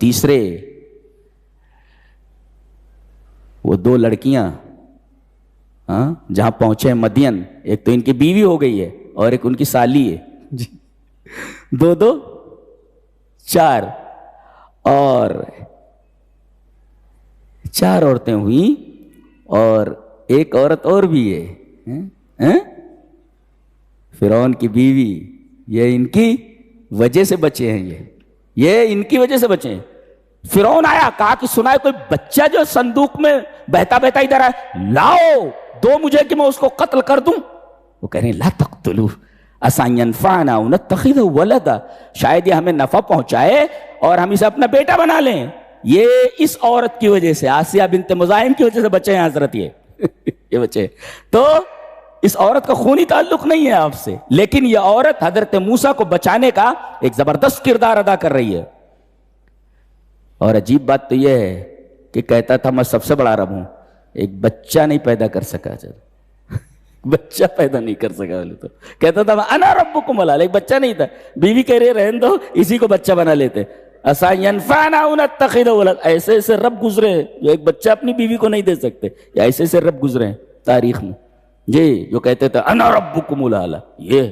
تیسرے وہ دو لڑکیاں جہاں پہنچے مدین، ایک تو ان کی بیوی ہو گئی ہے اور ایک ان کی سالی ہے جی، دو دو چار، اور چار عورتیں ہوئیں اور ایک عورت اور بھی ہے فرعون کی بیوی، یہ ان کی وجہ سے بچے ہیں، یہ ان کی وجہ سے بچے ہیں۔ فرعون آیا، کہا کہ سنا ہے کوئی بچہ جو صندوق میں بہتا بہتا ادھر آئے، لاؤ دو مجھے کہ میں اس کو قتل کر دوں۔ وہ کہہ رہے ہیں لا تقتلوہ عسیٰ ان ینفعنا او نتخذہ ولدا، شاید یہ ہمیں نفع پہنچائے اور ہم اسے اپنا بیٹا بنا لیں۔ یہ اس عورت کی وجہ سے، آسیہ بنت مزاحم کی وجہ سے بچے ہیں حضرت، یہ بچے۔ تو اس عورت کا خونی تعلق نہیں ہے آپ سے، لیکن یہ عورت حضرت موسیٰ کو بچانے کا ایک زبردست کردار ادا کر رہی ہے۔ اور عجیب بات تو یہ ہے کہ کہتا تھا میں سب سے بڑا رب ہوں، ایک بچہ نہیں پیدا کر سکا، بچہ پیدا نہیں کر سکا، تو کہتا تھا انا ربکم العالی، ایک بچہ نہیں تھا۔ بیوی کہہ رہے رہن دو، اسی کو بچہ بنا لیتے۔ عسیٰ ینفعنا او نتخذہ ولدا، ایسے ایسے رب گزرے جو ایک بچہ اپنی بیوی کو نہیں دے سکتے، یا ایسے ایسے رب گزرے ہیں تاریخ میں جی، جو کہتے تھے انا ربکم العالی۔ یہ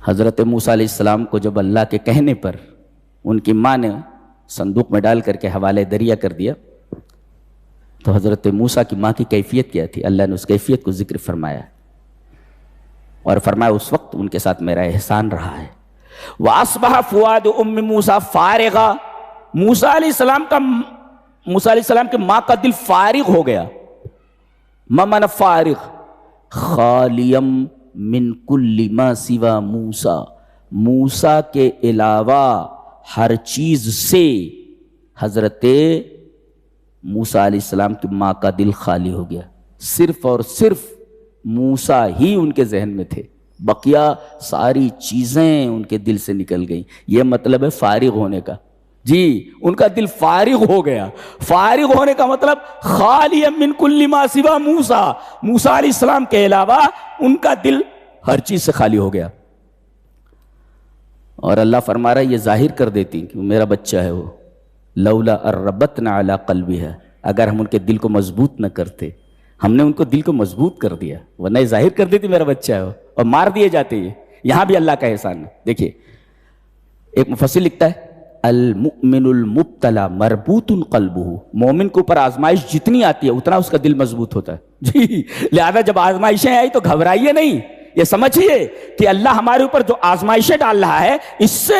حضرت موسیٰ علیہ السلام کو جب اللہ کے کہنے پر ان کی ماں نے صندوق میں ڈال کر کے حوالے دریا کر دیا، تو حضرت موسیٰ کی ماں کی کیفیت کیا تھی؟ اللہ نے اس کیفیت کو ذکر فرمایا اور فرمایا اس وقت ان کے ساتھ میرا احسان رہا ہے۔ وَأَصْبَحَ فُؤَادُ أُمِّ مُوسَىٰ فَارِغًا، موسیٰ علیہ السلام کے ماں کا دل فارغ ہو گیا۔ ما معنی فارغ؟ خالیم من کل ما سوا موسیٰ، موسیٰ کے علاوہ ہر چیز سے حضرت موسیٰ علیہ السلام کی ماں کا دل خالی ہو گیا، صرف اور صرف موسیٰ ہی ان کے ذہن میں تھے، بقیہ ساری چیزیں ان کے دل سے نکل گئیں۔ یہ مطلب ہے فارغ ہونے کا جی، ان کا دل فارغ ہو گیا۔ فارغ ہونے کا مطلب خالی من کل ما سوا موسیٰ، موسیٰ علیہ السلام کے علاوہ ان کا دل ہر چیز سے خالی ہو گیا۔ اور اللہ فرما رہا ہے یہ ظاہر کر دیتی کہ میرا بچہ ہے وہ، لولا اربتنا علی قلبها، اگر ہم ان کے دل کو مضبوط نہ کرتے، ہم نے ان کو دل کو مضبوط کر دیا، ورنہ یہ ظاہر کر دیتی میرا بچہ ہے وہ، اور مار دیے جاتے یہ۔ یہاں بھی اللہ کا احسان ہے۔ دیکھیے ایک مفسر لکھتا ہے المؤمن المبتلا مربوط قلبہ، مومن کے اوپر آزمائش جتنی آتی ہے اتنا اس کا دل مضبوط ہوتا ہے جی، لہذا جب آزمائشیں آئی تو گھبرائیے نہیں، یہ سمجھیے کہ اللہ ہمارے اوپر جو آزمائشیں ڈال رہا ہے اس سے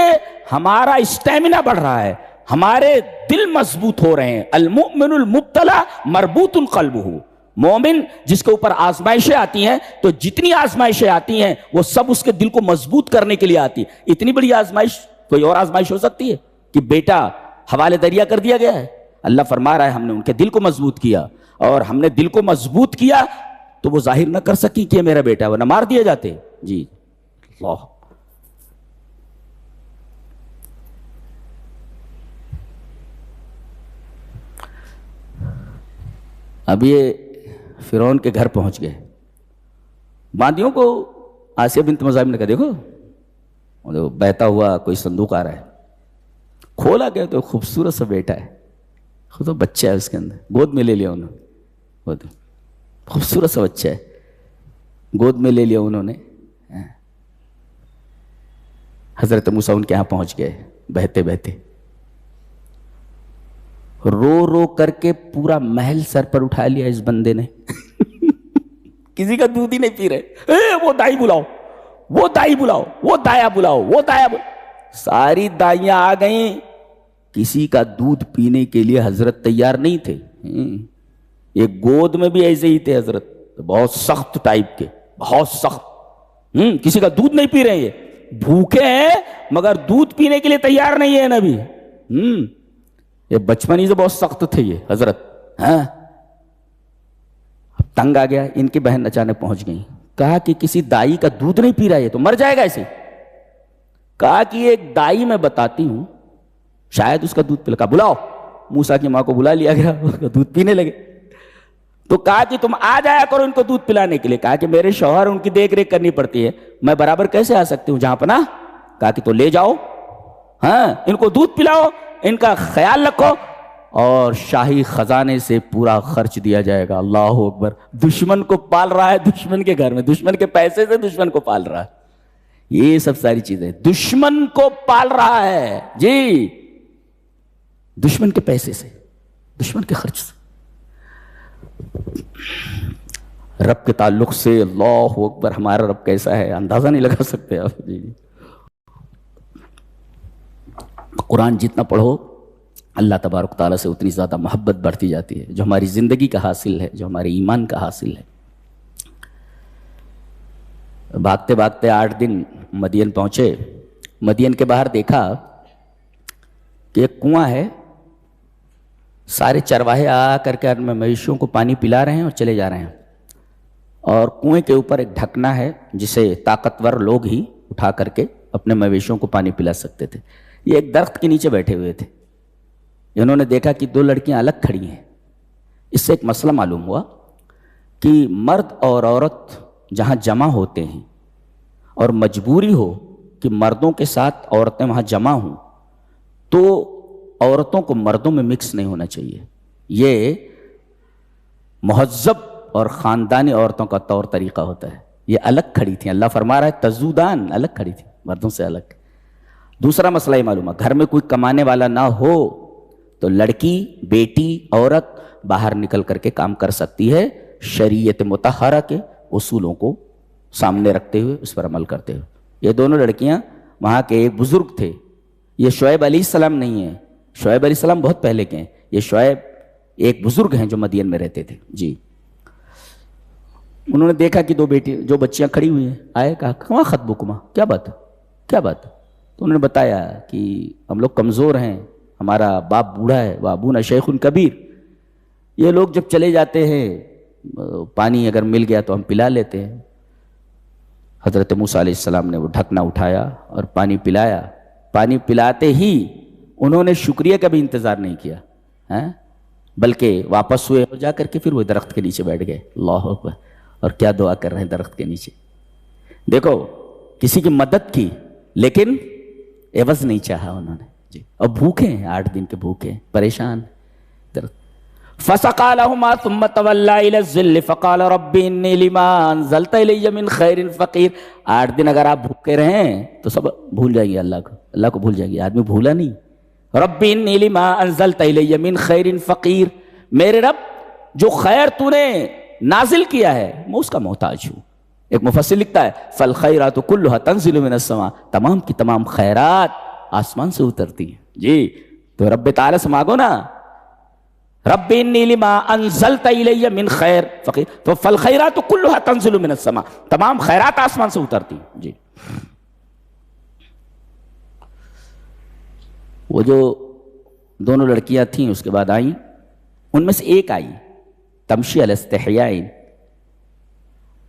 ہمارا اسٹیمنا بڑھ رہا ہے، ہمارے دل مضبوط ہو رہے ہیں۔ المؤمن المبتلا مربوط قلبہ، مومن جس کے اوپر آزمائشیں آتی ہیں تو جتنی آزمائشیں آتی ہیں وہ سب اس کے دل کو مضبوط کرنے کے لیے آتی ہے۔ اتنی بڑی آزمائش کوئی اور آزمائش ہو سکتی ہے کہ بیٹا حوالے دریا کر دیا گیا ہے؟ اللہ فرما رہا ہے ہم نے ان کے دل کو مضبوط کیا، اور ہم نے دل کو مضبوط کیا تو وہ ظاہر نہ کر سکی کہ یہ میرا بیٹا ہے، ورنہ مار دیے جاتے جی۔ اللہ اب یہ فرعون کے گھر پہنچ گئے، باندیوں کو آسیہ بنت مزاحم نے کہا دیکھو بہتا ہوا کوئی صندوق آ رہا ہے، کھولا گیا تو خوبصورت سا بیٹا ہے، خود تو بچہ ہے اس کے اندر، گود میں لے لیا انہوں نے، خوبصورت سا بچہ ہے، گود میں لے لیا انہوں نے۔ حضرت موسیٰ ان کے یہاں پہنچ گئے، بہتے بہتے رو رو کر کے پورا محل سر پر اٹھا لیا اس بندے نے کسی کا دودھ ہی نہیں پی رہے، وہ دائی بلاؤ، وہ دائی بلاؤ، وہ دایا بلاؤ، وہ دایا بلاؤ، ساری دائیاں آ گئیں، کسی کا دودھ پینے کے لیے حضرت تیار نہیں تھے۔ یہ گود میں بھی ایسے ہی تھے حضرت، بہت سخت ٹائپ کے، بہت سخت، کسی کا دودھ نہیں پی رہے ہیں، یہ بھوکے ہیں مگر دودھ پینے کے لیے تیار نہیں ہے نبی۔ یہ بچپن ہی سے بہت سخت تھے یہ حضرت۔ اب تنگ آ گیا، ان کی بہن اچانک پہنچ گئی، کہا کہ کسی دائی کا دودھ نہیں پی رہا ہے تو مر جائے گا ایسے۔ کہا کہ ایک دائی میں بتاتی ہوں شاید اس کا دودھ پلا، بلاؤ، موسیٰ کی ماں کو بلا لیا گیا، اس کا دودھ پینے لگے۔ تو کہا کہ تم آ جایا کرو ان کو دودھ پلانے کے لیے. کہا کہ میرے شوہر ان کی دیکھ ریکھ کرنی پڑتی ہے, میں برابر کیسے آ سکتی ہوں جہاں پناہ. کہا کہ تو لے جاؤ, ہاں ان کو دودھ پلاؤ, ان کا خیال رکھو, اور شاہی خزانے سے پورا خرچ دیا جائے گا. اللہ اکبر. دشمن کو پال رہا ہے, دشمن کے گھر میں, دشمن کے پیسے سے دشمن کو پال رہا ہے. یہ سب ساری چیزیں دشمن کو پال رہا ہے جی, دشمن کے پیسے سے, دشمن کے خرچ سے. رب کے تعلق سے اللہ اکبر, ہمارا رب کیسا ہے اندازہ نہیں لگا سکتے آپ جی. قرآن جتنا پڑھو اللہ تبارک تعالیٰ سے اتنی زیادہ محبت بڑھتی جاتی ہے, جو ہماری زندگی کا حاصل ہے, جو ہمارے ایمان کا حاصل ہے. بھاگتے بھاگتے 8 دن مدین پہنچے. مدین کے باہر دیکھا کہ ایک کنواں ہے, سارے چرواہے آ کر کے میں مویشیوں کو پانی پلا رہے ہیں اور چلے جا رہے ہیں, اور کنویں کے اوپر ایک ڈھکنا ہے جسے طاقتور لوگ ہی اٹھا کر کے اپنے مویشیوں کو پانی پلا سکتے تھے. یہ ایک درخت کے نیچے بیٹھے ہوئے تھے. انہوں نے دیکھا کہ 2 لڑکیاں الگ کھڑی ہیں. اس سے ایک مسئلہ معلوم ہوا کہ مرد اور عورت جہاں جمع ہوتے ہیں اور مجبوری ہو کہ مردوں کے ساتھ عورتیں وہاں جمع ہوں, تو عورتوں کو مردوں میں مکس نہیں ہونا چاہیے. یہ مہذب اور خاندانی عورتوں کا طور طریقہ ہوتا ہے. یہ الگ کھڑی تھیں, اللہ فرما رہا ہے تزودان, الگ کھڑی تھیں مردوں سے الگ. دوسرا مسئلہ یہ معلوم ہے, گھر میں کوئی کمانے والا نہ ہو تو لڑکی, بیٹی, عورت باہر نکل کر کے کام کر سکتی ہے, شریعت مطہرہ کے اصولوں کو سامنے رکھتے ہوئے, اس پر عمل کرتے ہوئے. یہ دونوں لڑکیاں وہاں کے ایک بزرگ تھے. یہ شعیب علیہ السلام نہیں ہیں, شعیب علیہ السلام بہت پہلے کے ہیں. یہ شعیب ایک بزرگ ہیں جو مدین میں رہتے تھے جی. انہوں نے دیکھا کہ 2 بچیاں کھڑی ہوئی ہیں. آئے, کہا کہاں خطبکما, کیا بات ہے, کیا بات ہے. تو انہوں نے بتایا کہ ہم لوگ کمزور ہیں, ہمارا باپ بوڑھا ہے, وابونا شیخ کبیر. یہ لوگ جب چلے جاتے ہیں, پانی اگر مل گیا تو ہم پلا لیتے ہیں. حضرت موسیٰ علیہ السلام نے وہ ڈھکنا اٹھایا اور پانی پلایا. پانی پلاتے ہی انہوں نے شکریہ کا بھی انتظار نہیں کیا, بلکہ واپس ہوئے اور جا کر کے پھر وہ درخت کے نیچے بیٹھ گئے. اللہ اکبر. اور کیا دعا کر رہے ہیں درخت کے نیچے. دیکھو, کسی کی مدد کی لیکن عوض نہیں چاہا انہوں نے جی. اور بھوکے ہیں, 8 دن کے بھوکے ہیں, پریشان. فَسَقَىٰ لَهُمَا ثُمَّ تَوَلَّىٰ إِلَى الظِّلِّ فَقَالَ رَبِّ إِنِّي لِمَا أَنزَلْتَ إِلَيَّ مِنْ خَيْرٍ فَقِيرٌ. 8 دن اگر آپ بھوکے رہیں تو سب بھول جائیں گے اللہ کو, اللہ کو بھول جائیں گے. آدمی بھولا نہیں. رَبِّ إِنِّي لِمَا أَنزَلْتَ إِلَيَّ مِنْ خَيْرٍ فَقِيرٌ. میرے رب جو خیر تو نے نازل کیا ہے میں اس کا محتاج ہوں. ایک مفسر لکھتا ہے فَالْخَيْرَاتُ كُلُّهَا تَنزِلُ مِنَ السَّمَاءِ. تمام کی تمام خیرات آسمان سے اترتی ہیں جی. تو رب تعالیٰ سے مانگو نا, رب انی لما انزلت الی من خیر فقیر. تو فالخیرات کلها تنزل من السماء, تمام خیرات آسمان سے اترتی جی. وہ جو دونوں لڑکیاں تھیں اس کے بعد آئیں, ان میں سے ایک آئی تمشی علی استحیاء.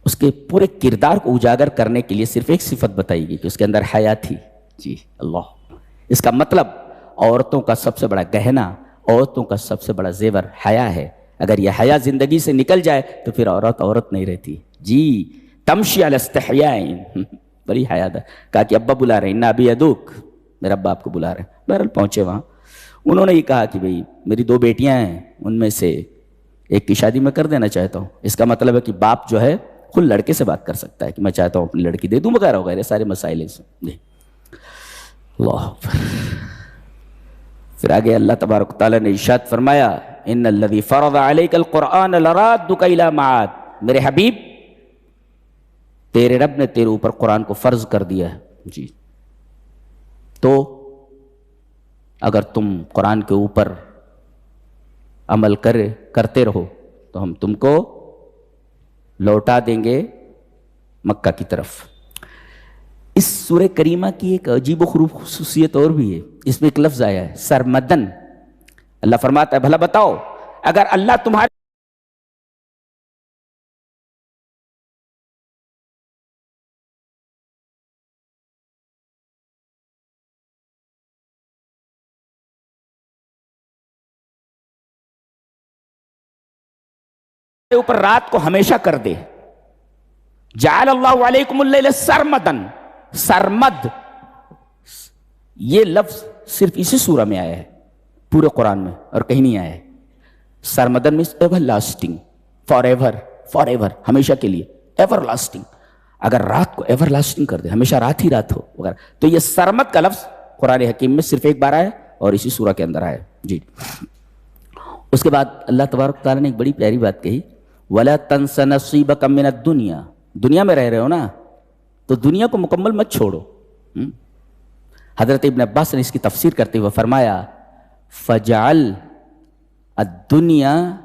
اس کے پورے کردار کو اجاگر کرنے کے لیے صرف ایک صفت بتائی گئی کہ اس کے اندر حیا تھی جی. اللہ, اس کا مطلب عورتوں کا سب سے بڑا گہنا, عورتوں کا سب سے بڑا زیور حیا ہے. اگر یہ حیا زندگی سے نکل جائے تو پھر عورت نہیں رہتی جی. تمشی علی استحیاء, بڑی حیا ہے. کہا کہ ابا بلا رہے ہیں, ابی ادوک, میرا ابا آپ کو بلا رہے ہیں. بہرحال پہنچے وہاں. انہوں نے یہ کہا کہ بھئی میری 2 بیٹیاں ہیں, ان میں سے ایک کی شادی میں کر دینا چاہتا ہوں. اس کا مطلب ہے کہ باپ جو ہے خود لڑکے سے بات کر سکتا ہے کہ میں چاہتا ہوں اپنی لڑکی دے دوں وغیرہ وغیرہ سارے مسائل سے جی. اللہ, پھر آگے اللہ تبارک تعالیٰ نے ارشاد فرمایا ان الذی فرض علیک القرآن لرادک الی معاد. میرے حبیب تیرے رب نے تیرے اوپر قرآن کو فرض کر دیا ہے جی. تو اگر تم قرآن کے اوپر عمل کرتے رہو تو ہم تم کو لوٹا دیں گے مکہ کی طرف. اس سورہ کریمہ کی ایک عجیب و غریب خصوصیت اور بھی ہے. اس میں ایک لفظ آیا ہے سرمدن. اللہ فرماتا ہے بھلا بتاؤ اگر اللہ تمہارے اوپر رات کو ہمیشہ کر دے. جعل اللہ علیکم اللیل سرمدن. سرمد یہ لفظ صرف اسی سورہ میں آیا ہے پورے قرآن میں اور کہیں نہیں آیا ہے. سرمدن means ever lasting, for ever, for ever, ہمیشہ کے لیے, ایور لاسٹنگ. اگر رات کو ایور لاسٹنگ کر دے, ہمیشہ رات ہی رات ہو وغیرہ, تو یہ سرمد کا لفظ قرآن حکیم میں صرف ایک بار آیا اور اسی سورہ کے اندر آیا. جی. اس کے بعد اللہ تبارک تعالیٰ نے ایک بڑی پیاری بات کہی, وَلَا تَنْسَ نَصِيبَكَ مِنَ الدُّنْيَا. دنیا میں رہ رہے ہو نا تو دنیا کو مکمل مت چھوڑو. حضرت ابن عباس نے اس کی تفسیر کرتے ہوئے فرمایا, فَجَعَلْ الدُّنْيَا